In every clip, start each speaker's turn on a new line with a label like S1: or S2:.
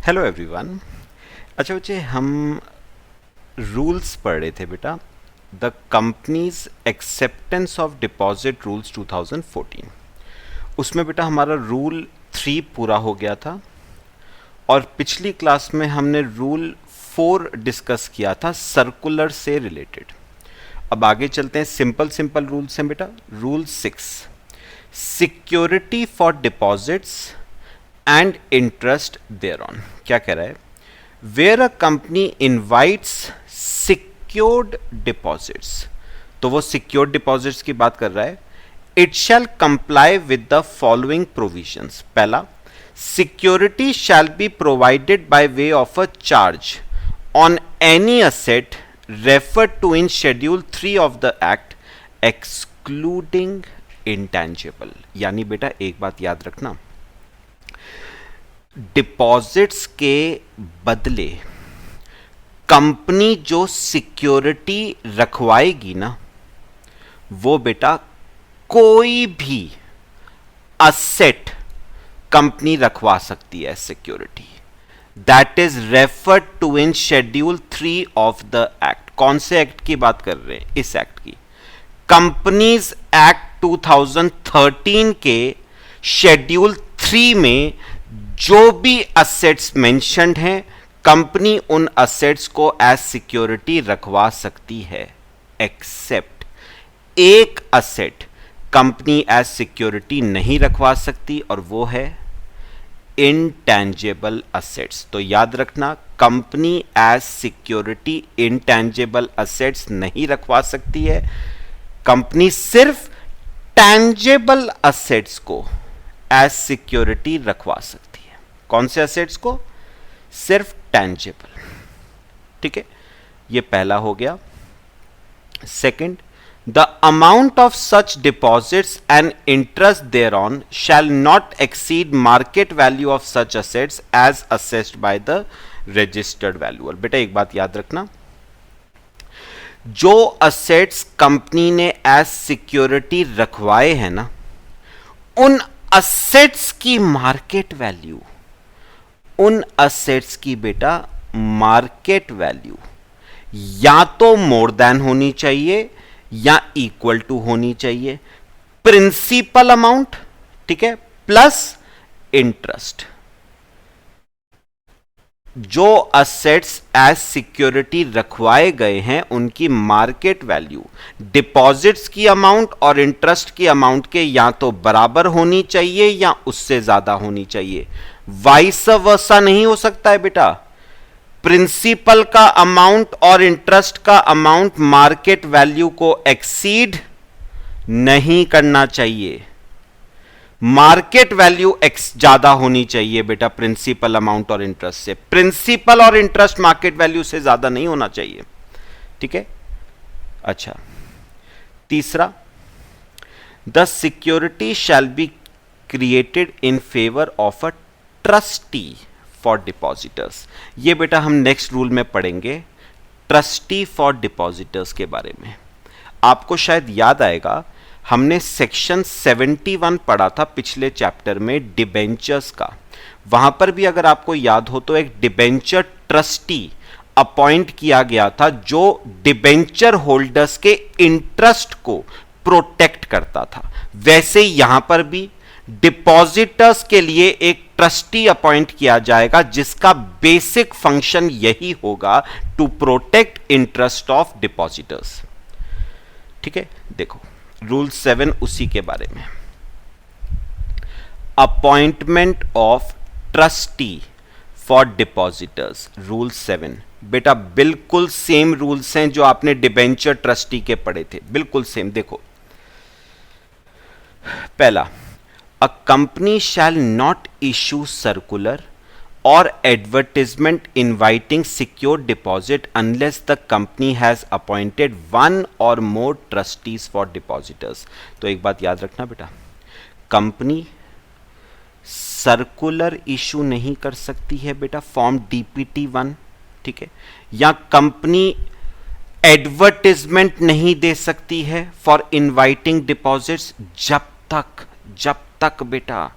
S1: Hello everyone. अच्छा बच्चे, हम रूल्स पढ़ रहे थे बेटा, the companies acceptance of deposit rules 2014। उसमें बेटा हमारा रूल 3 पूरा हो गया था और पिछली क्लास में हमने रूल 4 डिस्कस किया था सर्कुलर से रिलेटेड। अब आगे चलते हैं, सिंपल सिंपल रूल्स हैं बेटा। Rule 6, security for deposits and interest there on. क्या कह रहा है? Where a company invites secured deposits, तो वो सिक्योर्ड डिपॉजिट्स की बात कर रहा है। It shall comply with the following provisions. पहला, security shall be provided by way of a charge on any asset refer to in schedule 3 of the act excluding intangible. यानी बेटा एक बात याद रखना, डिपॉजिट्स के बदले कंपनी जो सिक्योरिटी रखवाएगी ना, वो बेटा कोई भी असेट कंपनी रखवा सकती है security. That is referred to in schedule 3 of the act. कौन से एक्ट की बात कर रहे हैं? इस एक्ट की, कंपनीज एक्ट 2013 के शेड्यूल 3 में जो भी असेट्स मेंशन्ड हैं, कंपनी उन असेट्स को एज सिक्योरिटी रखवा सकती है। एक्सेप्ट एक असेट कंपनी एज सिक्योरिटी नहीं रखवा सकती, और वो है इंटेंजिबल असेट्स। तो याद रखना, company as security intangible assets नहीं रखवा सकती है। कंपनी सिर्फ टेंजेबल असेट्स को एज सिक्योरिटी रखवा सकती है। कौन से असेट्स को? सिर्फ टेंजेबल। ठीक है, ये पहला हो गया। Second, the amount of such deposits and interest there on shall not exceed market value of such assets as assessed by the registered valuer. बेटा एक बात याद रखना, जो असेट्स कंपनी ने एज सिक्योरिटी रखवाए हैं ना, उन असेट्स की मार्केट वैल्यू, उन असेट्स की बेटा मार्केट वैल्यू या तो मोर देन होनी चाहिए या इक्वल टू होनी चाहिए प्रिंसिपल अमाउंट, ठीक है, प्लस इंटरेस्ट। जो असेट्स एज सिक्योरिटी रखवाए गए हैं उनकी मार्केट वैल्यू डिपॉजिट्स की अमाउंट और इंटरेस्ट की अमाउंट के या तो बराबर होनी चाहिए या उससे ज्यादा होनी चाहिए। वाइस वर्सा नहीं हो सकता है बेटा। प्रिंसिपल का अमाउंट और इंटरेस्ट का अमाउंट मार्केट वैल्यू को एक्सीड नहीं करना चाहिए। मार्केट वैल्यू एक्स ज्यादा होनी चाहिए बेटा प्रिंसिपल अमाउंट और इंटरेस्ट से। प्रिंसिपल और इंटरेस्ट मार्केट वैल्यू से ज्यादा नहीं होना चाहिए। ठीक है। अच्छा, तीसरा, the security shall be created in favour of a trustee for depositors. ये बेटा हम नेक्स्ट रूल में पढ़ेंगे ट्रस्टी फॉर डिपॉजिटर्स के बारे में। आपको शायद याद आएगा, हमने सेक्शन 71 पढ़ा था पिछले चैप्टर में डिबेंचर्स का। वहां पर भी अगर आपको याद हो तो एक डिबेंचर ट्रस्टी अपॉइंट किया गया था जो डिबेंचर होल्डर्स के इंटरेस्ट को प्रोटेक्ट करता था। वैसे यहां पर भी डिपॉजिटर्स के लिए एक ट्रस्टी अपॉइंट किया जाएगा जिसका बेसिक फंक्शन यही होगा, to protect interest of depositors. ठीक है, देखो रूल 7 उसी के बारे में। Appointment of trustee for depositors, rule 7 बेटा बिल्कुल सेम रूल्स हैं जो आपने डिबेंचर ट्रस्टी के पढ़े थे, बिल्कुल सेम। देखो, पहला, a company shall not issue circular or advertisement inviting secure deposit unless the company has appointed one or more trustees for depositors। तो एक बात याद रखना बेटा, कंपनी सर्कुलर इशू नहीं कर सकती है बेटा फॉर्म DPT 1, ठीक है, या कंपनी एडवर्टिजमेंट नहीं दे सकती है फॉर इनवाइटिंग डिपॉजिट्स जब तक बेटा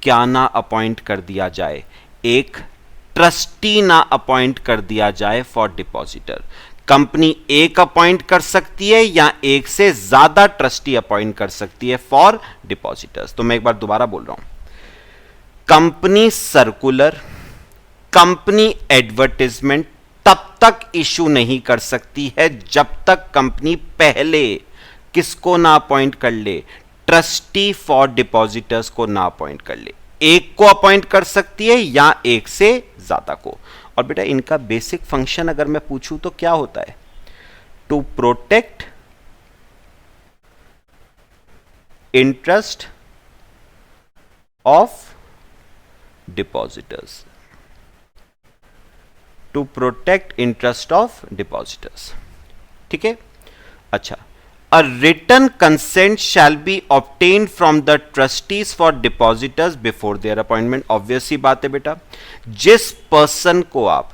S1: क्या ना अपॉइंट कर दिया जाए, एक ट्रस्टी ना अपॉइंट कर दिया जाए फॉर डिपॉजिटर। कंपनी एक अपॉइंट कर सकती है या एक से ज्यादा ट्रस्टी अपॉइंट कर सकती है फॉर डिपॉजिटर्स। तो मैं एक बार दोबारा बोल रहा हूं, कंपनी सर्कुलर, कंपनी एडवर्टाइजमेंट तब तक इशू नहीं कर सकती है जब तक कंपनी पहले किसको ना अपॉइंट कर ले, ट्रस्टी फॉर डिपॉजिटर्स को ना अपॉइंट कर ले। एक को अपॉइंट कर सकती है या एक से ज्यादा को। और बेटा इनका बेसिक फंक्शन अगर मैं पूछूं तो क्या होता है, to protect interest of depositors, to protect interest of depositors. ठीक है, अच्छा, a written consent shall be obtained from the trustees for depositors before their appointment। Obvious ही बात है बेटा, जिस पर्सन को आप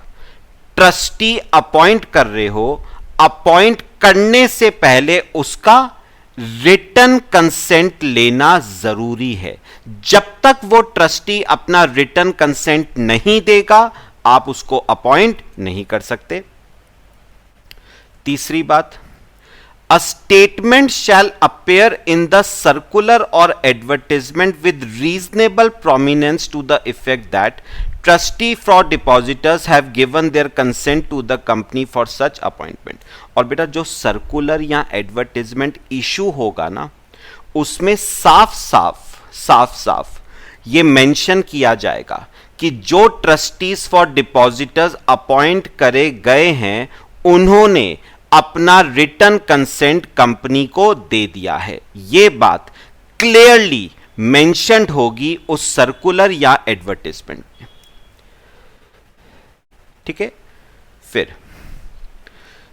S1: ट्रस्टी अपॉइंट कर रहे हो, अपॉइंट करने से पहले उसका रिटन कंसेंट लेना जरूरी है। जब तक वो ट्रस्टी अपना रिटन कंसेंट नहीं देगा आप उसको अपॉइंट नहीं कर सकते। तीसरी बात, a statement shall appear in the circular or advertisement with reasonable prominence to the effect that trustee for depositors have given their consent to the company for such appointment। और बेटा जो सर्कुलर या advertisement issue होगा ना, उसमें साफ साफ ये मेंशन किया जाएगा कि जो ट्रस्टीज फॉर डिपॉजिटर्स अपॉइंट करे गए हैं उन्होंने अपना रिटन कंसेंट कंपनी को दे दिया है। यह बात क्लियरली मेंशन्ड होगी उस सर्कुलर या एडवर्टाइजमेंट में। ठीक है, फिर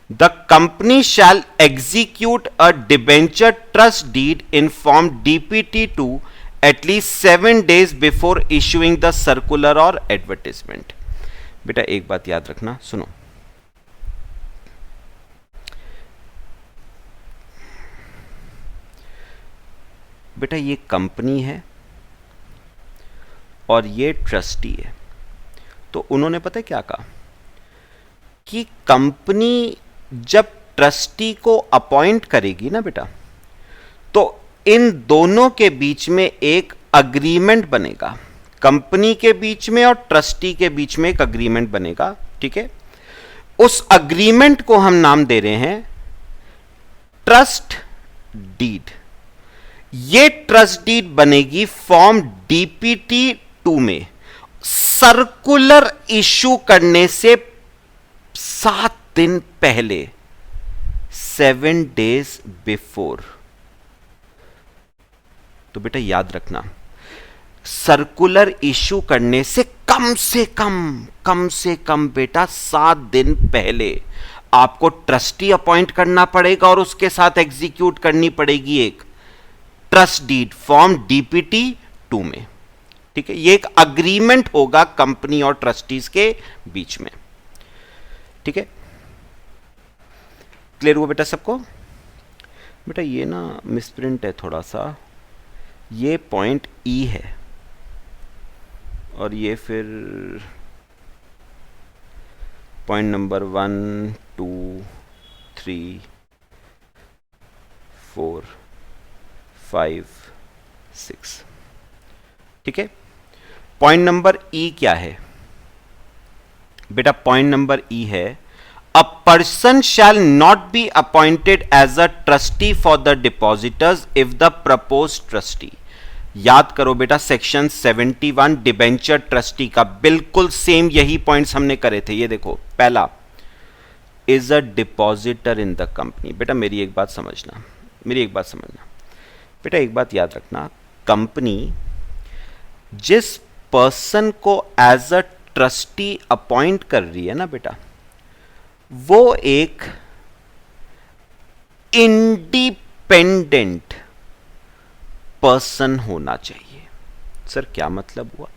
S1: the company shall execute a debenture trust deed in form DPT to at least 7 days before issuing the circular और एडवर्टाइजमेंट। बेटा एक बात याद रखना, सुनो, बेटा ये कंपनी है और ये ट्रस्टी है। तो उन्होंने पता है क्या कहा कि कंपनी जब ट्रस्टी को अपॉइंट करेगी ना बेटा, तो इन दोनों के बीच में एक अग्रीमेंट बनेगा, कंपनी के बीच में और ट्रस्टी के बीच में एक अग्रीमेंट बनेगा। ठीक है, उस अग्रीमेंट को हम नाम दे रहे हैं ट्रस्ट डीड। ये ट्रस्ट डीड बनेगी फॉर्म डीपीटी 2 में सर्कुलर इशू करने से 7 दिन पहले, 7 days बिफोर। तो बेटा याद रखना, सर्कुलर इशू करने से कम बेटा 7 दिन पहले आपको ट्रस्टी अपॉइंट करना पड़ेगा और उसके साथ एग्जीक्यूट करनी पड़ेगी एक ट्रस्ट डीड फॉर्म डीपीटी 2 में। ठीक है, ये एक अग्रीमेंट होगा कंपनी और ट्रस्टीज के बीच में। ठीक है, क्लियर हुआ बेटा सबको? बेटा ये ना मिसप्रिंट है थोड़ा सा, ये पॉइंट ई है और ये फिर पॉइंट नंबर 1 2 3 4 5 6। ठीक है, पॉइंट नंबर ई क्या है बेटा? पॉइंट नंबर ई है, a person shall not be appointed as a trustee for the depositors if the proposed trustee. याद करो बेटा, सेक्शन 71 डिबेंचर ट्रस्टी का बिल्कुल सेम यही पॉइंट्स हमने करे थे। ये देखो, पहला is a depositor in the company. बेटा मेरी एक बात समझना, बेटा एक बात याद रखना, कंपनी जिस पर्सन को एज अ ट्रस्टी अपॉइंट कर रही है ना बेटा, वो एक इंडिपेंडेंट पर्सन होना चाहिए। सर क्या मतलब हुआ?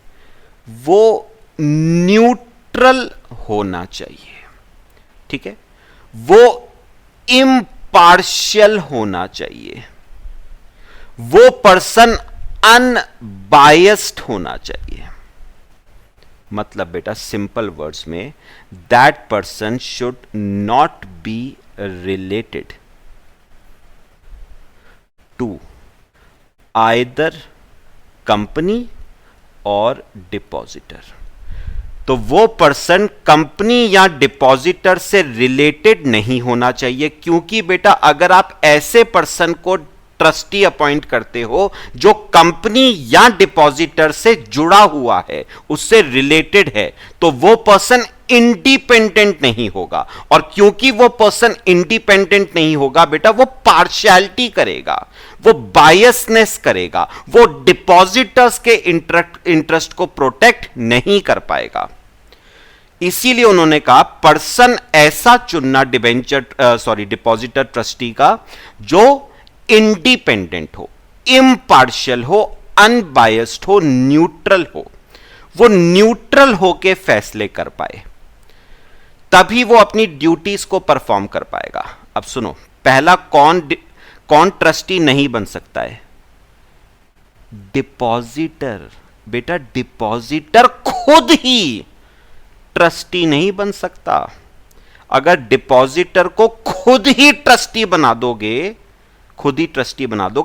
S1: वो न्यूट्रल होना चाहिए। ठीक है, वो इम्पार्शियल होना चाहिए, वो पर्सन अनबायस्ड होना चाहिए। मतलब बेटा सिंपल वर्ड्स में, that person should not be related to either company और डिपॉजिटर। तो वो पर्सन कंपनी या डिपॉजिटर से रिलेटेड नहीं होना चाहिए, क्योंकि बेटा अगर आप ऐसे पर्सन को ट्रस्टी अपॉइंट करते हो जो कंपनी या डिपॉजिटर से जुड़ा हुआ है, उससे रिलेटेड है, तो वो पर्सन इंडिपेंडेंट नहीं होगा। और क्योंकि वो पर्सन इंडिपेंडेंट नहीं होगा बेटा, वो पार्शियलिटी करेगा, वो बायसनेस करेगा, वो डिपॉजिटर्स के इंटरेस्ट को प्रोटेक्ट नहीं कर पाएगा। इसीलिए उन्होंने कहा पर्सन ऐसा चुनना डिपॉजिटर ट्रस्टी का जो इंडिपेंडेंट हो, इम्पार्शियल हो, अनबायस्ड हो, न्यूट्रल हो। वो न्यूट्रल होके फैसले कर पाए, तभी वो अपनी ड्यूटीज को परफॉर्म कर पाएगा। अब सुनो, पहला कौन ट्रस्टी नहीं बन सकता है? डिपॉजिटर। बेटा डिपॉजिटर खुद ही ट्रस्टी नहीं बन सकता। अगर डिपॉजिटर को खुद ही ट्रस्टी बना दोगे,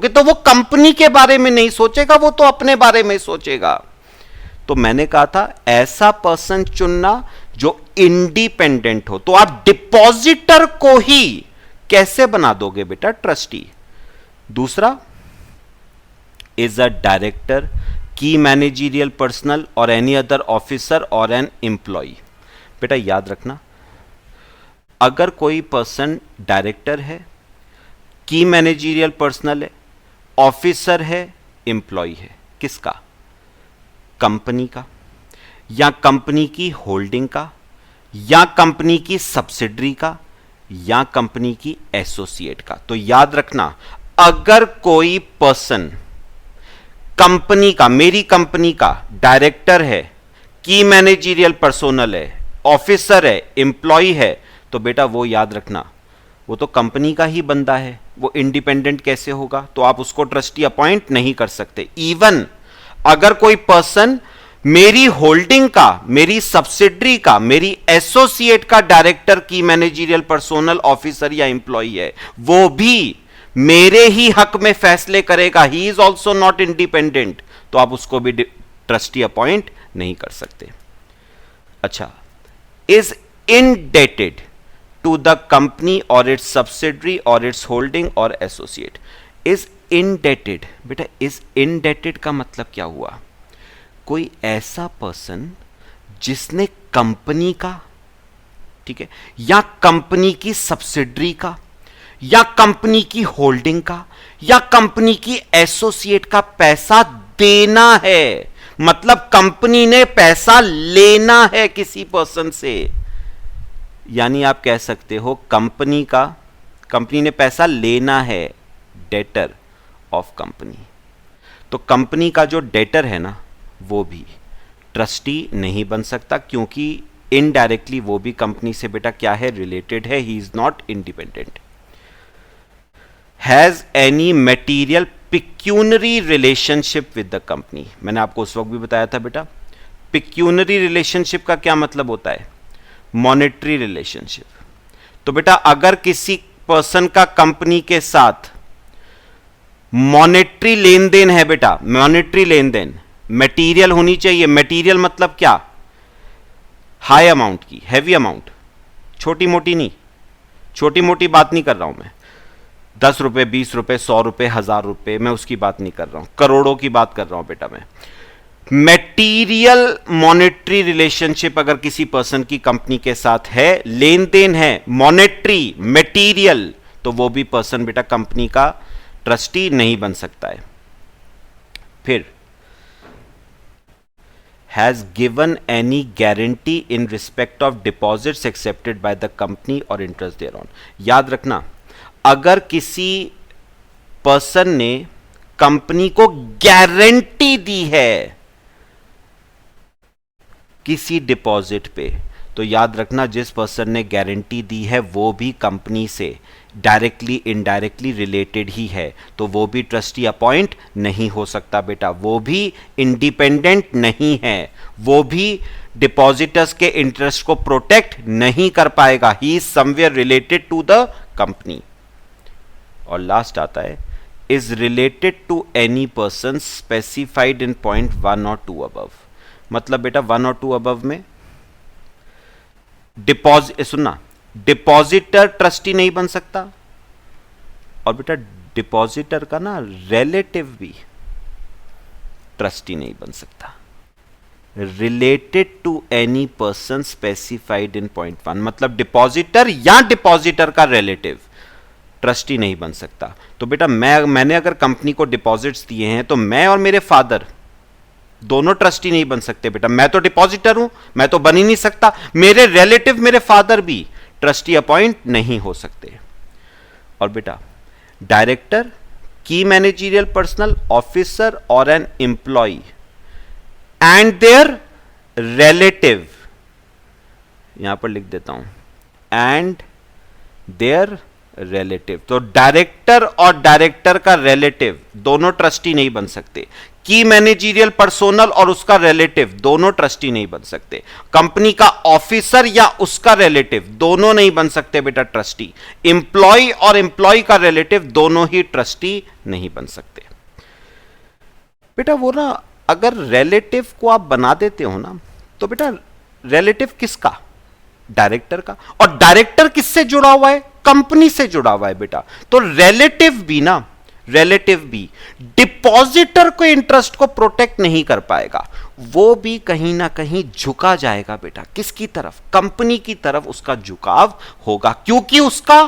S1: तो वो कंपनी के बारे में नहीं सोचेगा, वो तो अपने बारे में सोचेगा। तो मैंने कहा था ऐसा पर्सन चुनना जो इंडिपेंडेंट हो। तो आप डिपॉजिटर को ही कैसे बना दोगे बेटा ट्रस्टी? दूसरा, इज अ डायरेक्टर, की मैनेजरियल पर्सनल और एनी अदर ऑफिसर और एन एम्प्लॉय। बेटा याद रखना, अगर कोई पर्सन डायरेक्टर है, की मैनेजरियल पर्सनल है, ऑफिसर है, एम्प्लॉय है, किसका? कंपनी का, या कंपनी की होल्डिंग का, या कंपनी की सब्सिडरी का, या कंपनी की एसोसिएट का। तो याद रखना, अगर कोई पर्सन कंपनी का, मेरी कंपनी का डायरेक्टर है, की मैनेजरियल पर्सनल है, ऑफिसर है, एम्प्लॉय है, तो बेटा वो याद रखना वो तो कंपनी का ही बंदा है, वो इंडिपेंडेंट कैसे होगा? तो आप उसको ट्रस्टी अपॉइंट नहीं कर सकते। इवन अगर कोई पर्सन मेरी होल्डिंग का, मेरी सब्सिडरी का, मेरी एसोसिएट का डायरेक्टर, की मैनेजरियल पर्सनल, ऑफिसर या एम्प्लॉय है, वो भी मेरे ही हक में फैसले करेगा, he is also not independent, तो आप उसको भी ट्रस्टी अपॉइंट नहीं कर सकते। अच्छा, is indebted to the company or its subsidiary or its holding or associate। is indebted। बेटा is indebted का मतलब क्या हुआ? कोई ऐसा पर्सन जिसने कंपनी का, ठीक है, या कंपनी की सब्सिडरी का, या कंपनी की होल्डिंग का, या कंपनी की एसोसिएट का पैसा देना है। मतलब कंपनी ने पैसा लेना है किसी पर्सन से, यानी आप कह सकते हो कंपनी ने पैसा लेना है, डेटर ऑफ कंपनी। तो कंपनी का जो डेटर है ना, वो भी ट्रस्टी नहीं बन सकता, क्योंकि इनडायरेक्टली वो भी कंपनी से बेटा क्या है? रिलेटेड है, he is not independent. Has any material pecuniary relationship with the company. मैंने आपको उस वक्त भी बताया था बेटा, पिक्यूनरी रिलेशनशिप का क्या मतलब होता है? Monetary relationship. तो बेटा अगर किसी पर्सन का कंपनी के साथ मॉनेटरी लेन देन है बेटा, मॉनेटरी लेन देन मटेरियल होनी चाहिए। मटेरियल मतलब क्या? हाई अमाउंट की, हैवी अमाउंट, छोटी मोटी नहीं, छोटी मोटी बात नहीं कर रहा हूं मैं। 10 रुपए, 20 रुपए, 100 रुपए, 1000 रुपए, मैं उसकी बात नहीं कर रहा हूं, करोड़ों की बात कर रहा हूं बेटा मैं। मैटीरियल मॉनेटरी रिलेशनशिप अगर किसी पर्सन की कंपनी के साथ है, लेन देन है मॉनेटरी, मैटीरियल, तो वो भी पर्सन बेटा कंपनी का ट्रस्टी नहीं बन सकता है। फिर has given any guarantee in respect of deposits accepted by the company और इंटरेस्ट देयर ऑन। याद रखना, अगर किसी पर्सन ने कंपनी को गारंटी दी है किसी डिपॉजिट पे, तो याद रखना जिस पर्सन ने गारंटी दी है वो भी कंपनी से डायरेक्टली इनडायरेक्टली रिलेटेड ही है, तो वो भी ट्रस्टी अपॉइंट नहीं हो सकता बेटा, वो भी इंडिपेंडेंट नहीं है, वो भी डिपॉजिटर्स के इंटरेस्ट को प्रोटेक्ट नहीं कर पाएगा, he is somewhere related to the company. और लास्ट आता है is related to any person specified in point 1 और 2 अबव। मतलब बेटा 1 और 2 अबव में डिपॉजिटर ट्रस्टी नहीं बन सकता, और बेटा डिपॉजिटर का ना रिलेटिव भी ट्रस्टी नहीं बन सकता। Related to any person specified in point 1, मतलब डिपॉजिटर या डिपॉजिटर का रिलेटिव ट्रस्टी नहीं बन सकता। तो बेटा मैंने अगर कंपनी को डिपॉजिट्स दिए हैं तो मैं और मेरे फादर दोनों ट्रस्टी नहीं बन सकते बेटा, मैं तो डिपॉजिटर हूं, मैं तो बन ही नहीं सकता, मेरे रिलेटिव मेरे फादर भी ट्रस्टी अपॉइंट नहीं हो सकते। और बेटा डायरेक्टर, की मैनेजरियल पर्सनल ऑफिसर और an employee and their relative, यहां पर लिख देता हूं एंड देयर रिलेटिव, तो डायरेक्टर और डायरेक्टर का रिलेटिव दोनों ट्रस्टी नहीं बन सकते, की मैनेजरियल पर्सोनल और उसका रिलेटिव दोनों ट्रस्टी नहीं बन सकते, कंपनी का ऑफिसर या उसका रिलेटिव दोनों नहीं बन सकते बेटा ट्रस्टी, एम्प्लॉय और एम्प्लॉय का रिलेटिव दोनों ही ट्रस्टी नहीं बन सकते। बेटा वो ना अगर रिलेटिव को आप बना देते हो ना, तो बेटा रिलेटिव किसका? डायरेक्टर का, और डायरेक्टर किससे जुड़ा हुआ है? कंपनी से जुड़ा हुआ है बेटा, तो रिलेटिव भी डिपॉजिटर को इंटरेस्ट को प्रोटेक्ट नहीं कर पाएगा, वो भी कहीं ना कहीं झुका जाएगा बेटा, किसकी तरफ? कंपनी की तरफ उसका झुकाव होगा, क्योंकि उसका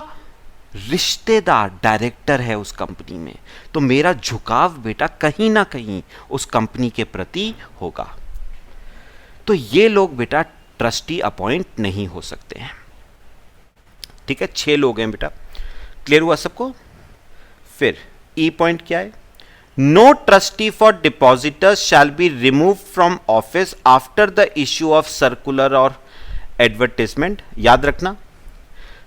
S1: रिश्तेदार डायरेक्टर है उस कंपनी में, तो मेरा झुकाव बेटा कहीं ना कहीं उस कंपनी के प्रति होगा। तो ये लोग बेटा ट्रस्टी अपॉइंट नहीं हो सकते हैं। ठीक है, 6 लोग हैं बेटा, क्लियर हुआ सबको? फिर ई पॉइंट क्या है? No trustee for depositors shall be remove from office after the issue of circular और एडवर्टीजमेंट। याद रखना,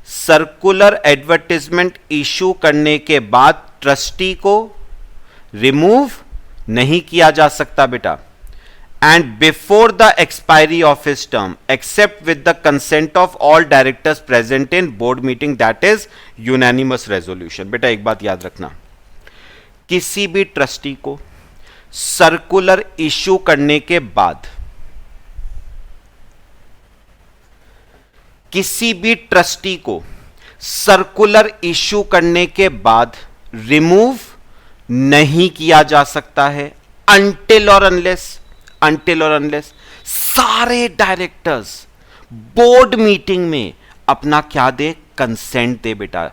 S1: सर्कुलर एडवर्टीजमेंट इश्यू करने के बाद ट्रस्टी को रिमूव नहीं किया जा सकता बेटा, and before the expiry of his term except with the consent of all directors present in board meeting, that is unanimous resolution। बेटा एक बात याद रखना, किसी भी ट्रस्टी को सर्कुलर इश्यू करने के बाद, किसी भी ट्रस्टी को सर्कुलर इश्यू करने के बाद रिमूव नहीं किया जा सकता है until और अनलेस सारे डायरेक्टर्स बोर्ड मीटिंग में अपना क्या दे? कंसेंट दे बेटा।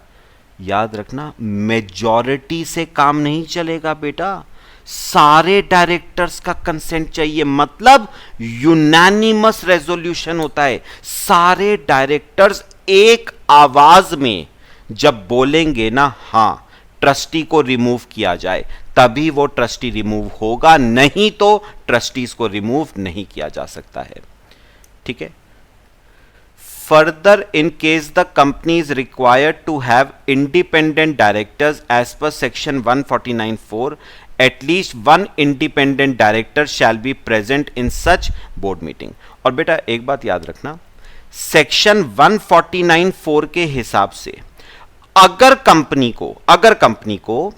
S1: याद रखना, मेजॉरिटी से काम नहीं चलेगा बेटा, सारे डायरेक्टर्स का कंसेंट चाहिए, मतलब यूनानिमस रेजोल्यूशन होता है। सारे डायरेक्टर्स एक आवाज में जब बोलेंगे ना हां ट्रस्टी को रिमूव किया जाए, तभी वो ट्रस्टी रिमूव होगा, नहीं तो ट्रस्टीज को रिमूव नहीं किया जा सकता है। ठीक है, further in case the company is required to have independent directors as per section 149(4), at least 1 independent director shall be present in such board meeting. और बेटा एक बात याद रखना, सेक्शन 149(4) के हिसाब से अगर कंपनी को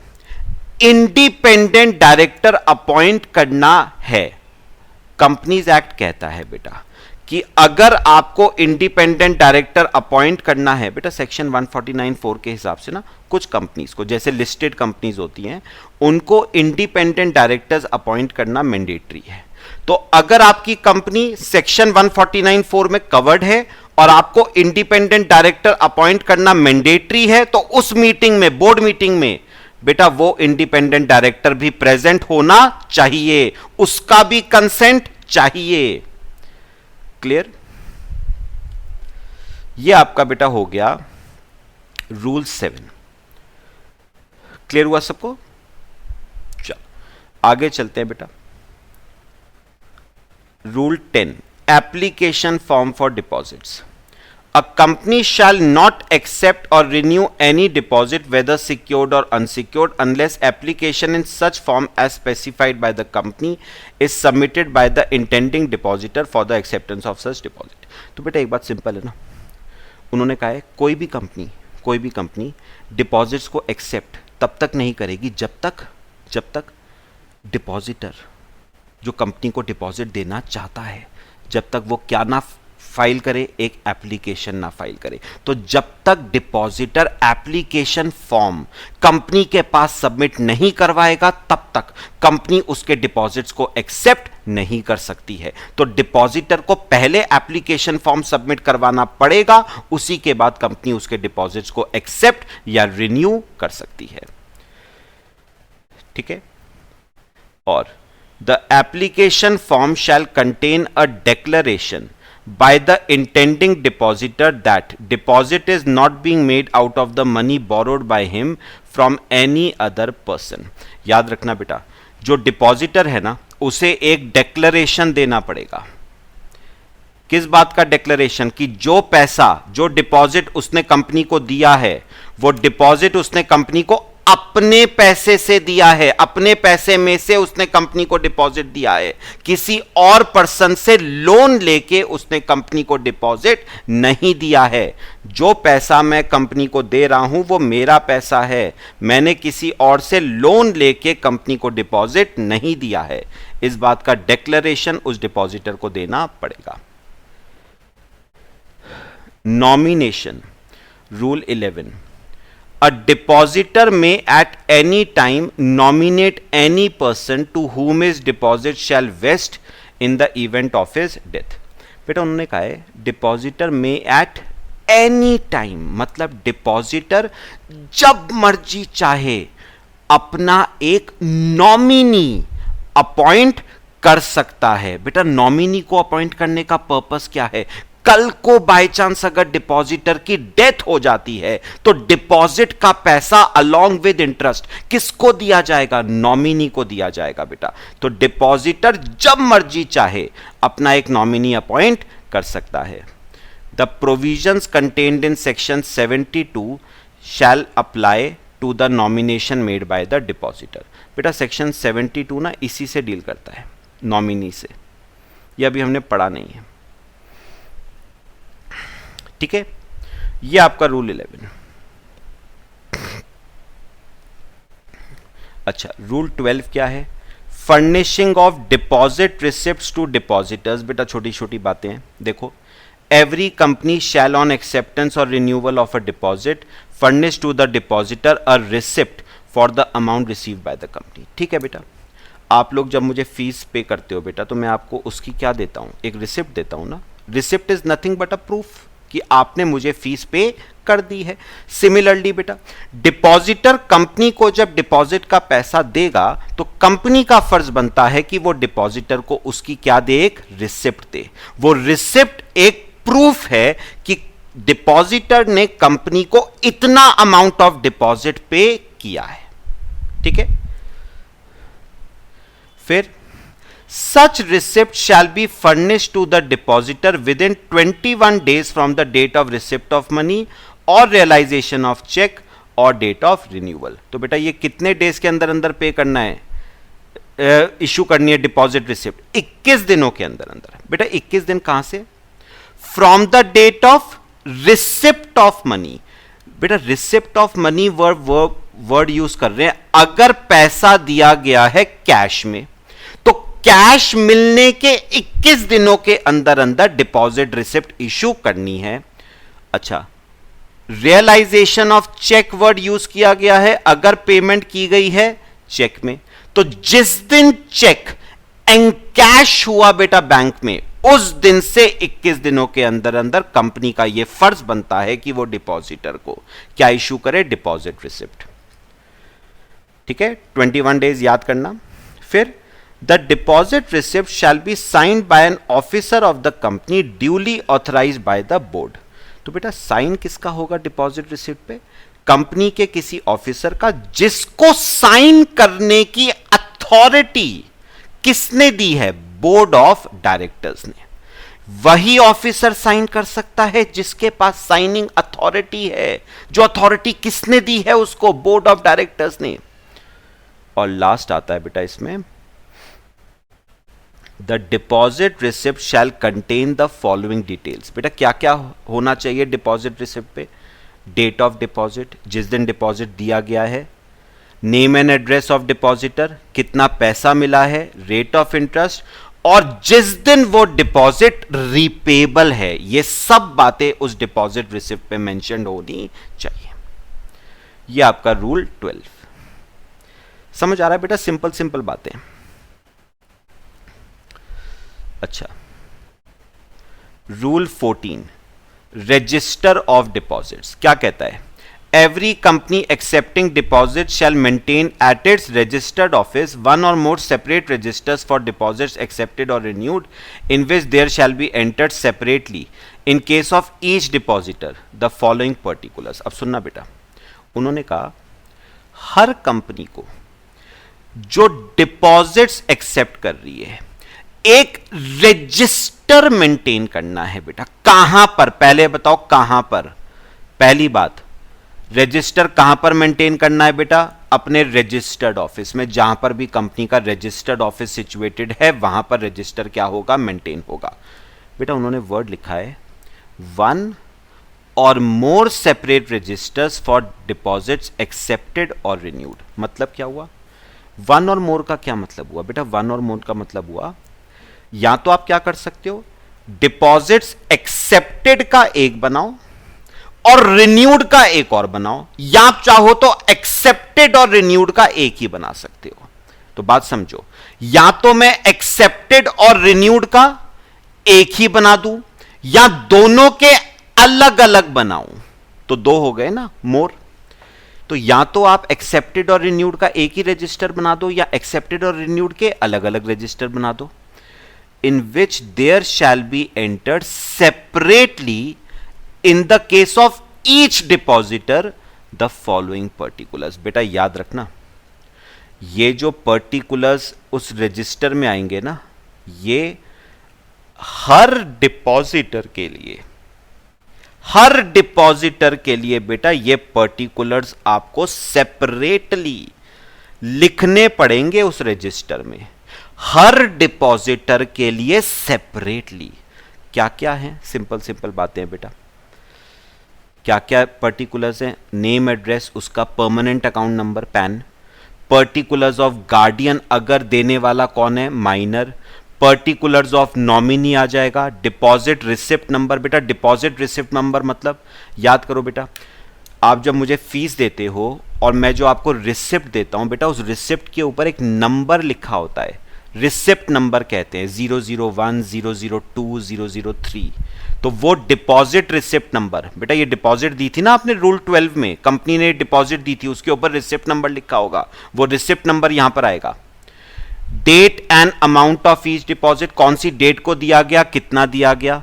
S1: इंडिपेंडेंट डायरेक्टर अपॉइंट करना है, कंपनीज एक्ट कहता है बेटा कि अगर आपको इंडिपेंडेंट डायरेक्टर अपॉइंट करना है बेटा, सेक्शन 149(4) के हिसाब से ना कुछ कंपनीज को, जैसे लिस्टेड कंपनीज होती हैं, उनको इंडिपेंडेंट डायरेक्टर्स अपॉइंट करना मैंडेटरी है। तो अगर आपकी कंपनी सेक्शन 149(4) में कवर्ड है और आपको इंडिपेंडेंट डायरेक्टर अपॉइंट करना मैंडेटरी है, तो उस मीटिंग में, बोर्ड मीटिंग में बेटा वो इंडिपेंडेंट डायरेक्टर भी प्रेजेंट होना चाहिए, उसका भी कंसेंट चाहिए। क्लियर? ये आपका बेटा हो गया रूल 7। क्लियर हुआ सबको? चलो आगे चलते हैं बेटा। Rule 10, application form for deposits. A company shall not accept or renew any deposit, whether secured or unsecured, unless application in such form as specified by the company is submitted by the intending depositor for the acceptance of such deposit. तो बेटा एक बात simple है ना, उन्होंने कहा है कोई भी कंपनी डिपॉजिट्स को एक्सेप्ट तब तक नहीं करेगी जब तक डिपॉजिटर जो कंपनी को डिपॉजिट देना चाहता है, जब तक वो क्या ना फाइल करे, एक एप्लीकेशन ना फाइल करे। तो जब तक डिपॉजिटर एप्लीकेशन फॉर्म कंपनी के पास सबमिट नहीं करवाएगा तब तक कंपनी उसके डिपॉजिट्स को एक्सेप्ट नहीं कर सकती है। तो डिपॉजिटर को पहले एप्लीकेशन फॉर्म सबमिट करवाना पड़ेगा, उसी के बाद कंपनी उसके डिपॉजिट्स को एक्सेप्ट या रिन्यू कर सकती है। ठीक है। और the application form shell contain a declaration by the intending depositor that deposit is not being made out of the money borrowed by him from any other person. याद रखना बेटा, जो डिपॉजिटर है ना उसे एक डेक्लरेशन देना पड़ेगा। किस बात का डेक्लरेशन? कि जो पैसा, जो डिपॉजिट उसने कंपनी को दिया है, वो डिपॉजिट उसने कंपनी को अपने पैसे से दिया है, अपने पैसे में से उसने कंपनी को डिपॉजिट दिया है, किसी और पर्सन से लोन लेके उसने कंपनी को डिपॉजिट नहीं दिया है। जो पैसा मैं कंपनी को दे रहा हूं वो मेरा पैसा है, मैंने किसी और से लोन लेके कंपनी को डिपॉजिट नहीं दिया है। इस बात का डेक्लरेशन उस डिपॉजिटर को देना पड़ेगा। Nomination, rule 11, a depositor may at any time nominate any person to whom his deposit shall vest in the event of his death. बेटा उन्होंने कहा है डिपॉजिटर में एट एनी टाइम, मतलब डिपॉजिटर जब मर्जी चाहे अपना एक नॉमिनी अपॉइंट कर सकता है। बेटा नॉमिनी को अपॉइंट करने का पर्पस क्या है? कल को बाय चांस अगर डिपॉजिटर की डेथ हो जाती है तो डिपॉजिट का पैसा अलोंग विद इंटरेस्ट किसको दिया जाएगा? नॉमिनी को दिया जाएगा बेटा। तो डिपॉजिटर जब मर्जी चाहे अपना एक नॉमिनी अपॉइंट कर सकता है। The provisions contained in section 72 shall apply to the nomination made by the depositor. बेटा सेक्शन 72 ना इसी से डील करता है, नॉमिनी से। यह अभी हमने पढ़ा नहीं है। ठीक है, ये आपका रूल 11। अच्छा, रूल 12 क्या है? Furnishing of deposit receipts to depositors. बेटा छोटी छोटी बातें हैं, देखो। Every company shall on acceptance और renewal of a deposit furnish to the depositor a receipt for the amount received by the company. ठीक है बेटा, आप लोग जब मुझे फीस पे करते हो बेटा तो मैं आपको उसकी क्या देता हूं? एक रिसिप्ट देता हूं ना। Receipt is nothing but a proof कि आपने मुझे फीस पे कर दी है। सिमिलरली बेटा डिपॉजिटर कंपनी को जब डिपॉजिट का पैसा देगा तो कंपनी का फर्ज बनता है कि वो डिपॉजिटर को उसकी क्या दे? एक रिसिप्ट दे। वो रिसिप्ट एक प्रूफ है कि डिपॉजिटर ने कंपनी को इतना अमाउंट ऑफ डिपॉजिट पे किया है। ठीक है, फिर such receipt shall be furnished to the depositor within 21 days from the date of receipt of money or realization of check or date of renewal. तो बेटा ये कितने डेज के अंदर अंदर पे करना है, इशू करनी है डिपॉजिट रिसिप्ट? 21 दिनों के अंदर अंदर। बेटा 21 दिन कहां से? From the date of receipt of money. बेटा receipt of money word use कर रहे हैं। अगर पैसा दिया गया है कैश में तो कैश मिलने के 21 दिनों के अंदर अंदर डिपॉजिट रिसिप्ट इशू करनी है। अच्छा, realisation of cheque word use किया गया है। अगर पेमेंट की गई है चेक में तो जिस दिन चेक एनकैश हुआ बेटा बैंक में, उस दिन से 21 दिनों के अंदर अंदर कंपनी का यह फर्ज बनता है कि वो डिपॉजिटर को क्या इशू करे? Deposit receipt. ठीक है, 21 डेज याद करना। फिर The deposit receipt shall be signed by an officer of the company duly authorized by the board. तो बेटा साइन किसका होगा डिपॉजिट रिसिप्ट पे? कंपनी के किसी ऑफिसर का, जिसको साइन करने की अथॉरिटी किसने दी है? बोर्ड ऑफ डायरेक्टर्स ने। वही ऑफिसर साइन कर सकता है जिसके पास साइनिंग अथॉरिटी है। जो अथॉरिटी किसने दी है उसको? बोर्ड ऑफ डायरेक्टर्स ने। और लास्ट आता है बेटा इसमें, the deposit receipt shall contain the following details. बेटा क्या क्या होना चाहिए डिपॉजिट रिसिप्ट पे? डेट ऑफ डिपॉजिट, जिस दिन डिपॉजिट दिया गया है, name and address of depositor, कितना पैसा मिला है, रेट ऑफ इंटरेस्ट, और जिस दिन वो डिपॉजिट रीपेबल है। ये सब बातें उस डिपॉजिट रिसिप्ट पे मेंशन होनी चाहिए। ये आपका रूल 12। समझ आ रहा है बेटा? सिंपल सिंपल बातें। अच्छा, रूल 14, रजिस्टर ऑफ डिपॉजिट्स क्या कहता है? Every company accepting deposit shall maintain at its registered office one और more separate registers for deposits accepted और renewed in which there shall be entered separately in case of each depositor the following particulars. अब सुनना बेटा, उन्होंने कहा हर company को जो deposits accept कर रही है एक रजिस्टर मेंटेन करना है बेटा। कहां पर? पहले बताओ कहां पर? पहली बात, रजिस्टर कहां पर मेंटेन करना है बेटा? अपने रजिस्टर्ड ऑफिस में। जहां पर भी कंपनी का रजिस्टर्ड ऑफिस सिचुएटेड है वहां पर रजिस्टर क्या होगा? मेंटेन होगा। बेटा उन्होंने वर्ड लिखा है वन और more separate registers for deposits accepted और रिन्यूड। मतलब क्या हुआ? वन और मोर का क्या मतलब हुआ बेटा? वन और मोर का मतलब हुआ, या तो आप क्या कर सकते हो, डिपॉजिट्स एक्सेप्टेड का एक बनाओ और रिन्यूड का एक और बनाओ, या आप चाहो तो एक्सेप्टेड और रिन्यूड का एक ही बना सकते हो। तो बात समझो, या तो मैं एक्सेप्टेड और रिन्यूड का एक ही बना दूं या दोनों के अलग अलग बनाऊं, तो दो हो गए ना मोर। तो या तो आप एक्सेप्टेड और रिन्यूड का एक ही रजिस्टर बना दो या एक्सेप्टेड और रिन्यूड के अलग अलग रजिस्टर बना दो। in which there shall be entered separately in the case of each depositor the following particulars। बेटा याद रखना, ये जो particulars उस रजिस्टर में आएंगे ना, ये हर डिपॉजिटर के लिए बेटा ये पर्टिकुलर्स आपको सेपरेटली लिखने पड़ेंगे उस रजिस्टर में। हर डिपॉजिटर के लिए सेपरेटली। क्या क्या है? सिंपल सिंपल बातें हैं बेटा। क्या क्या पर्टिकुलर्स हैं? नेम एड्रेस, उसका permanent account number pan, particulars of guardian अगर देने वाला कौन है, माइनर, पर्टिकुलर्स ऑफ नॉमिनी आ जाएगा, डिपॉजिट रिसिप्ट नंबर। बेटा डिपॉजिट रिसिप्ट नंबर मतलब याद करो बेटा, आप जब मुझे फीस देते हो और मैं जो आपको रिसिप्ट देता हूं बेटा, उस रिसिप्ट के ऊपर एक नंबर लिखा होता है, रिसिप्ट नंबर कहते हैं, 001, 002, 003। तो वो डिपॉजिट रिसिप्ट नंबर, बेटा ये डिपॉजिट दी थी ना आपने रूल 12 में, कंपनी ने डिपॉजिट दी थी, उसके ऊपर रिसिप्ट नंबर लिखा होगा, वो रिसिप्ट नंबर यहां पर आएगा। Date and amount of each deposit, कौन सी डेट को दिया गया, कितना दिया गया।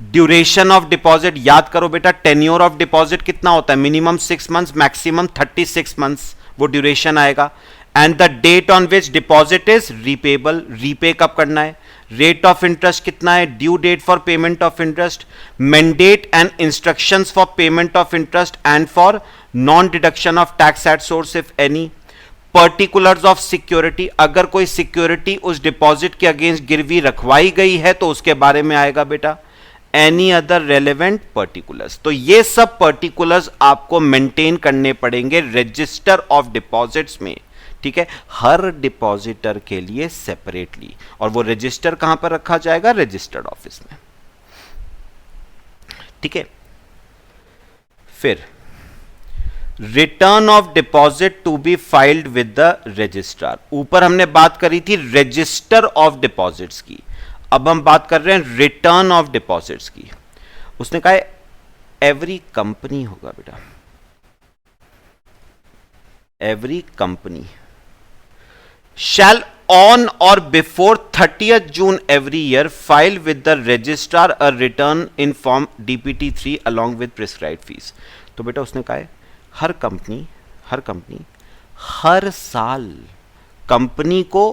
S1: ड्यूरेशन ऑफ डिपॉजिट, याद करो बेटा टेन्योर ऑफ डिपॉजिट कितना होता है, मिनिमम 6 मंथ्स, मैक्सिमम 36 मंथ्स, वो ड्यूरेशन आएगा। And the date on which deposit is repayable, repay कब करना है। रेट ऑफ इंटरेस्ट कितना है, due date for payment of interest, mandate and instructions for payment of interest and for non deduction of tax at source if any. Particulars of security, अगर कोई security उस deposit के against गिरवी रखवाई गई है तो उसके बारे में आएगा बेटा। एनी अदर रेलेवेंट पर्टिकुलर्स, तो ये सब पर्टिकुलर्स आपको मेंटेन करने पड़ेंगे रजिस्टर ऑफ डिपॉजिट्स में, ठीक है, हर डिपॉजिटर के लिए सेपरेटली। और वो रजिस्टर कहां पर रखा जाएगा, रजिस्टर्ड ऑफिस में, ठीक है। फिर return of deposit to be filed with the registrar, ऊपर हमने बात करी थी रजिस्टर ऑफ डिपॉजिट्स की, अब हम बात कर रहे हैं रिटर्न ऑफ डिपॉजिट्स की। उसने कहा एवरी कंपनी होगा बेटा, every company shall on or before 30th June every year file with the registrar a return in form DPT3 along with prescribed fees। तो बेटा उसने कहा है हर कंपनी हर साल, कंपनी को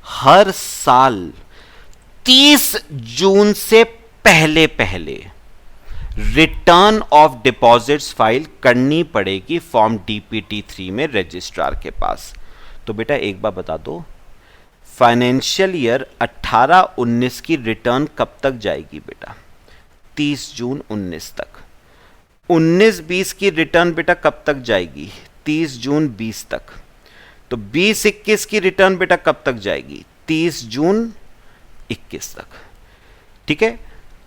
S1: हर साल 30 जून से पहले पहले रिटर्न ऑफ डिपॉजिट्स फाइल करनी पड़ेगी फॉर्म डीपीटी 3 में रजिस्ट्रार के पास। तो बेटा एक बार बता दो, फाइनेंशियल ईयर 18-19 की रिटर्न कब तक जाएगी बेटा? 30 जून 19 तक। 19-20 की रिटर्न बेटा कब तक जाएगी? 30 जून 20 तक। तो 20-21 की रिटर्न बेटा कब तक जाएगी? 30 जून 21 तक। ठीक है,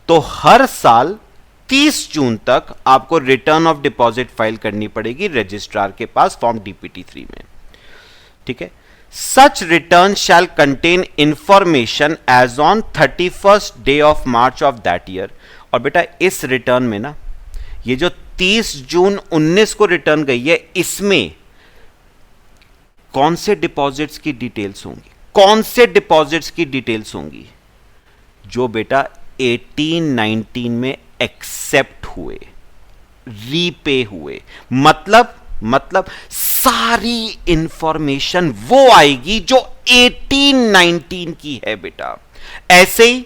S1: तो हर साल 30 जून तक आपको रिटर्न ऑफ डिपॉजिट फाइल करनी पड़ेगी रजिस्ट्रार के पास फॉर्म डीपीटी 3 में। ठीक है, such return shall contain information as on 31st day of March of that year. और बेटा इस रिटर्न में ना, ये जो 30 जून 19 को रिटर्न गई है, इसमें कौन से डिपॉजिट्स की डिटेल्स होंगी? कौन से डिपॉजिट्स की डिटेल्स होंगी? जो बेटा 18-19 में एक्सेप्ट हुए, रीपे हुए। मतलब सारी इंफॉर्मेशन वो आएगी जो 18-19 की है बेटा। ऐसे ही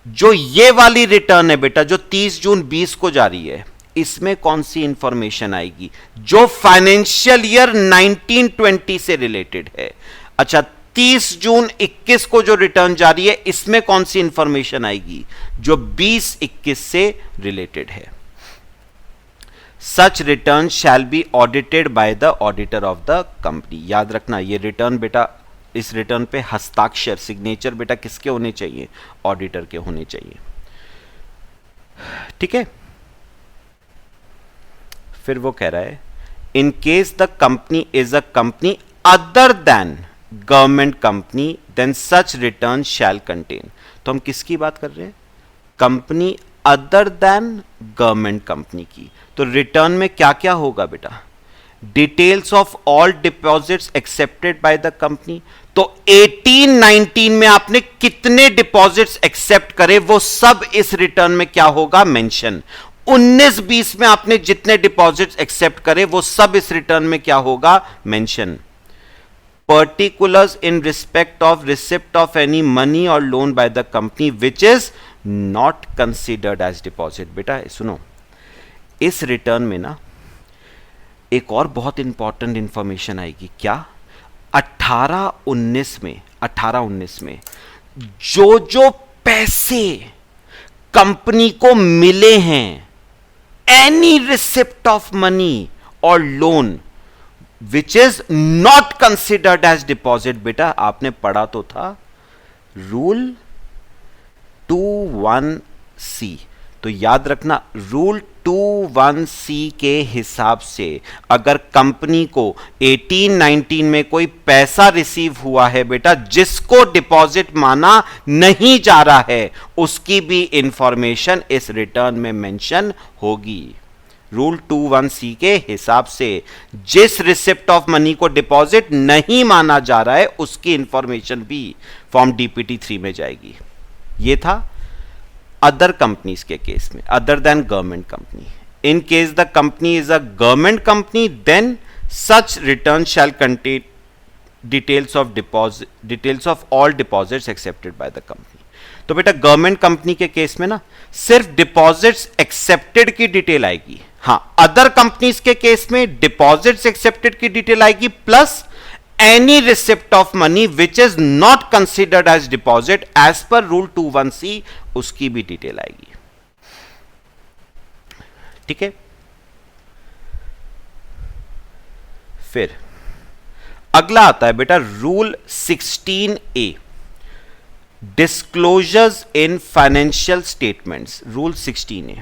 S1: जो ये वाली रिटर्न है बेटा, जो 30 जून 20 को जारी है, इसमें कौन सी इंफॉर्मेशन आएगी? जो फाइनेंशियल ईयर 19-20 से रिलेटेड है। अच्छा, 30 जून 21 को जो रिटर्न जारी है, इसमें कौन सी इंफॉर्मेशन आएगी? जो 20-21 से रिलेटेड है। Such return shall be audited by the auditor of the company. याद रखना, ये रिटर्न बेटा, इस रिटर्न पे हस्ताक्षर, सिग्नेचर बेटा किसके होने चाहिए? ऑडिटर के होने चाहिए। ठीक है, फिर वो कह रहा है, in case the company is a company other than government company then such return shall contain. तो हम किसकी बात कर रहे हैं? Company other than government company की। तो रिटर्न में क्या क्या होगा बेटा? Details of all deposits accepted by the company. तो 18-19 में आपने कितने डिपॉजिट्स एक्सेप्ट करे, वो सब इस रिटर्न में क्या होगा? मेंशन। 19-20 में आपने जितने डिपॉजिट्स एक्सेप्ट करे, वो सब इस रिटर्न में क्या होगा? Mention. Particulars in respect of receipt of any money और loan by the company which is not considered as deposit. बेटा सुनो, इस रिटर्न में ना एक और बहुत इंपॉर्टेंट इंफॉर्मेशन आएगी। क्या? 18-19 में जो जो पैसे कंपनी को मिले हैं, एनी रिसिप्ट ऑफ मनी और loan which is not considered as deposit. बेटा आपने पढ़ा तो था रूल 21C। तो याद रखना, रूल 21C के हिसाब से अगर कंपनी को 18-19 में कोई पैसा रिसीव हुआ है बेटा, जिसको डिपॉजिट माना नहीं जा रहा है, उसकी भी इंफॉर्मेशन इस रिटर्न में मेंशन होगी। रूल 21C के हिसाब से जिस रिसिप्ट ऑफ मनी को डिपॉजिट नहीं माना जा रहा है, उसकी इंफॉर्मेशन भी फॉर्म डीपीटी 3 में जाएगी। यह था अदर कंपनीज के केस में, other than government company. In case the company is a government company, then such return shall contain details of all deposits accepted by the company. तो बेटा government company के case में ना सिर्फ deposits accepted की detail आएगी। हां, other companies के केस में डिपॉजिट्स एक्सेप्टेड की डिटेल आएगी, plus any receipt of money which is not considered as deposit as per rule 21C, उसकी भी डिटेल आएगी। ठीक है, फिर अगला आता है बेटा rule 16A, disclosures in financial statements. Rule 16A,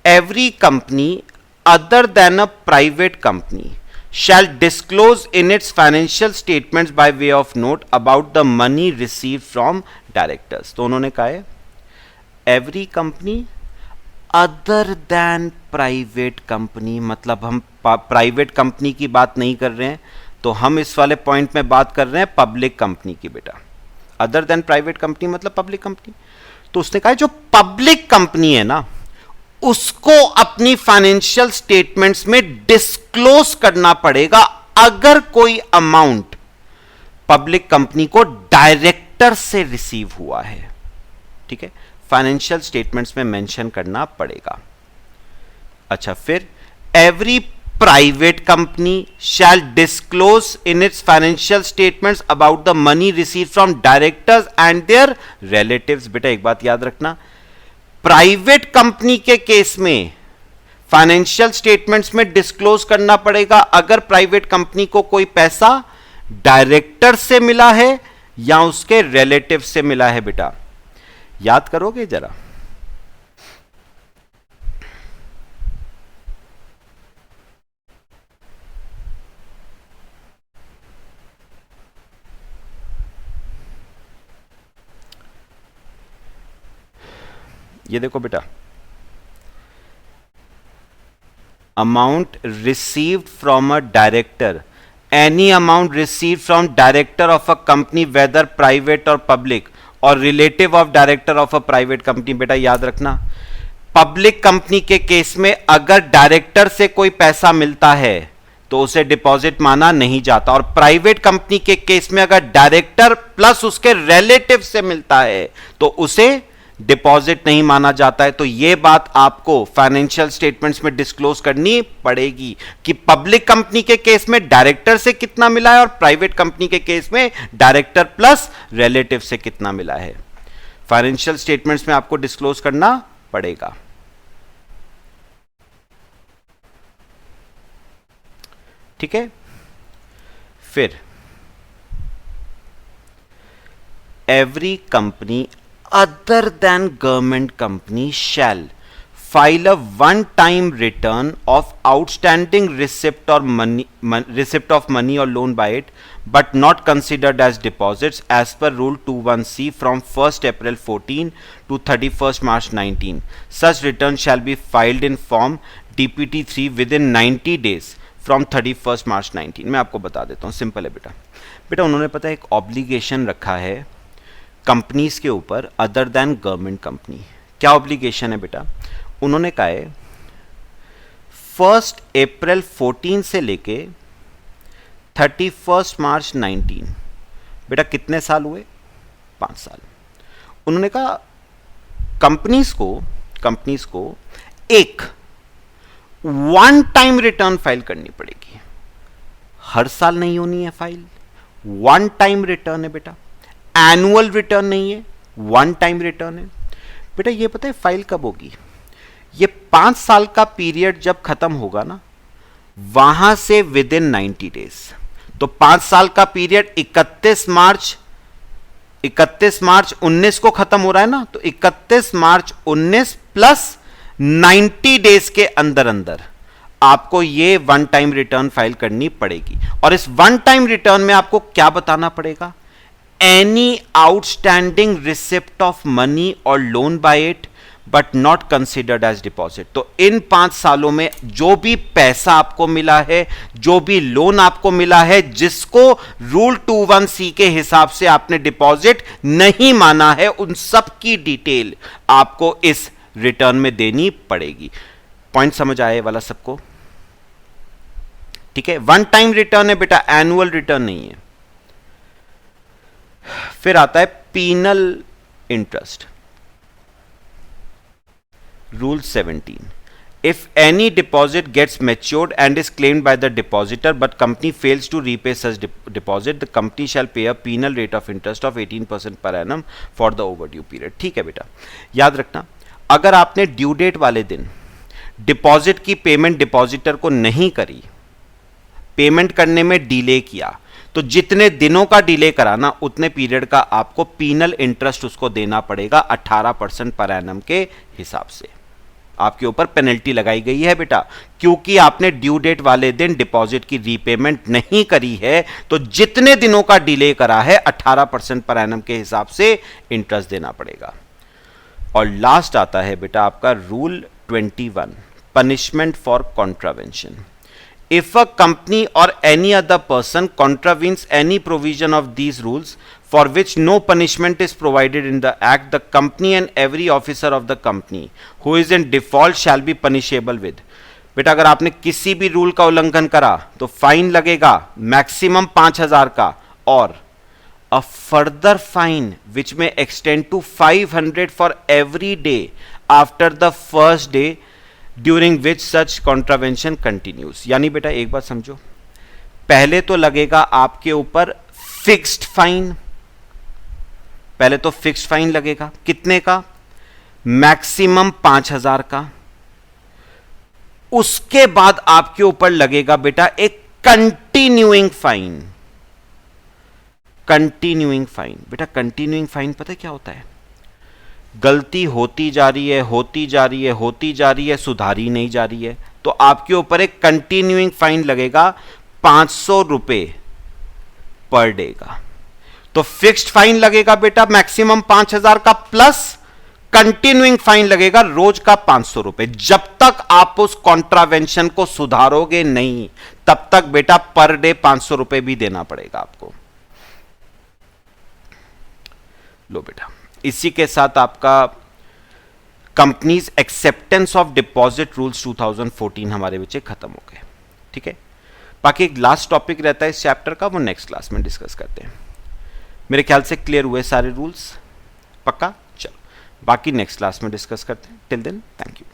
S1: every company other then a private company shall disclose in its financial statements by way of note about the money received from directors। तो उन्होंने कहा है every company other then private company, मतलब हम private company की बात नहीं कर रहे हैं, तो हम इस वाले पॉइंट में बात कर रहे हैं पब्लिक कंपनी की। बेटा अदर देन प्राइवेट कंपनी मतलब पब्लिक कंपनी। तो उसने कहा जो पब्लिक कंपनी है ना, उसको अपनी फाइनेंशियल स्टेटमेंट्स में डिस्क्लोज करना पड़ेगा अगर कोई अमाउंट पब्लिक कंपनी को डायरेक्टर से रिसीव हुआ है। ठीक है, फाइनेंशियल स्टेटमेंट्स में मेंशन करना पड़ेगा। अच्छा, फिर every private company shall disclose in its financial statements about the money receive from directors and their relatives. बेटा एक बात याद रखना, प्राइवेट कंपनी के केस में फाइनेंशियल स्टेटमेंट्स में डिस्क्लोज करना पड़ेगा अगर प्राइवेट कंपनी को कोई पैसा डायरेक्टर से मिला है या उसके रिलेटिव से मिला है। बेटा याद करोगे जरा, ये देखो बेटा, amount received from a director, any amount received from director of a company weather private और पब्लिक और relative of director of a private company. बेटा याद रखना, पब्लिक कंपनी के केस में अगर डायरेक्टर से कोई पैसा मिलता है तो उसे डिपॉजिट माना नहीं जाता, और प्राइवेट कंपनी के केस में अगर डायरेक्टर प्लस उसके रिलेटिव से मिलता है तो उसे डिपॉजिट नहीं माना जाता है। तो यह बात आपको फाइनेंशियल स्टेटमेंट्स में डिस्क्लोज करनी पड़ेगी कि पब्लिक कंपनी के केस में डायरेक्टर से कितना मिला है और प्राइवेट कंपनी के केस में डायरेक्टर प्लस रिलेटिव से कितना मिला है। फाइनेंशियल स्टेटमेंट्स में आपको डिस्क्लोज करना पड़ेगा। ठीक है, फिर every company other than government company shall file a one-time return of outstanding receipt of money or loan by it, but not considered as deposits as per Rule 21C from 1st April 14 to 31st March 19. Such return shall be filed in form DPT3 within 90 days from 31st March 19. मैं आपको बता देता हूँ, simple है बेटा। बेटा उन्होंने पता है एक ऑब्लिगेशन रखा है कंपनीज के ऊपर अदर देन गवर्नमेंट कंपनी। क्या ऑब्लिगेशन है बेटा? उन्होंने कहा है 1 अप्रैल 14 से लेके 31 मार्च 19। बेटा कितने साल हुए? 5 साल। उन्होंने कहा कंपनीज को एक वन टाइम रिटर्न फाइल करनी पड़ेगी, हर साल नहीं होनी है फाइल, वन टाइम रिटर्न है बेटा, एनुअल रिटर्न नहीं है, वन टाइम रिटर्न है। बेटा ये पता है फाइल कब होगी? ये 5 साल का पीरियड जब खत्म होगा ना, वहां से विद इन 90 डेज। तो 5 साल का पीरियड 31 मार्च 19 को खत्म हो रहा है ना, तो 31 मार्च 19 प्लस 90 डेज के अंदर अंदर आपको ये वन टाइम रिटर्न फाइल करनी पड़ेगी। और इस वन टाइम रिटर्न में आपको क्या बताना पड़ेगा? Any outstanding receipt of money और loan by it but not considered as deposit. तो इन 5 सालों में जो भी पैसा आपको मिला है, जो भी लोन आपको मिला है, जिसको रूल 21C के हिसाब से आपने डिपॉजिट नहीं माना है, उन सब की डिटेल आपको इस रिटर्न में देनी पड़ेगी। पॉइंट समझ आए वाला सबको? ठीक है, वन टाइम रिटर्न है बेटा, एनुअल रिटर्न नहीं है। फिर आता है penal interest, rule 17। If any deposit gets matured and is claimed by the depositor but company fails to repay such deposit, the company shall pay a penal rate of interest of 18% per annum for the overdue period. ठीक है बेटा, याद रखना, अगर आपने due date वाले दिन deposit की पेमेंट डिपॉजिटर को नहीं करी, पेमेंट करने में डिले किया, तो जितने दिनों का डिले करा ना, उतने पीरियड का आपको पीनल इंटरेस्ट उसको देना पड़ेगा 18% पर एनम के हिसाब से। आपके ऊपर पेनल्टी लगाई गई है बेटा, क्योंकि आपने ड्यू डेट वाले दिन डिपॉजिट की रीपेमेंट नहीं करी है, तो जितने दिनों का डिले करा है 18% पर एनम के हिसाब से इंटरेस्ट देना पड़ेगा। और लास्ट आता है बेटा आपका rule 21, punishment for contravention. If a company or any other person contravenes any provision of these rules for which no punishment is provided in the act, the company and every officer of the company who is in default shall be punishable with। बेटा अगर आपने किसी भी rule का उल्लंघन करा तो fine लगेगा मैक्सिमम 5,000 का, और a further fine which may extend to 500 for every day after the first day during which such contravention continues। यानी बेटा एक बात समझो, पहले तो लगेगा आपके ऊपर फिक्स्ड फाइन, पहले तो फिक्स्ड फाइन लगेगा कितने का, मैक्सिमम 5,000 का। उसके बाद आपके ऊपर लगेगा बेटा एक कंटिन्यूइंग फाइन। कंटिन्यूइंग फाइन, बेटा कंटिन्यूइंग फाइन पता है क्या होता है, गलती होती जा रही है होती जा रही है होती जा रही है, सुधारी नहीं जा रही है, तो आपके ऊपर एक कंटिन्यूइंग फाइन लगेगा 500 रुपए पर डे का। तो फिक्स्ड फाइन लगेगा बेटा मैक्सिमम 5,000 का, प्लस कंटिन्यूइंग फाइन लगेगा रोज का 500 रुपए। जब तक आप उस कॉन्ट्रावेंशन को सुधारोगे नहीं, तब तक बेटा पर डे 500 रुपए भी देना पड़ेगा आपको। लो बेटा, इसी के साथ आपका companies acceptance of deposit rules 2014 हमारे बच्चे खत्म हो गए। ठीक है, बाकी एक लास्ट टॉपिक रहता है इस चैप्टर का, वो नेक्स्ट क्लास में डिस्कस करते हैं। मेरे ख्याल से क्लियर हुए सारे रूल्स, पक्का? चलो बाकी नेक्स्ट क्लास में डिस्कस करते हैं। Till then thank you.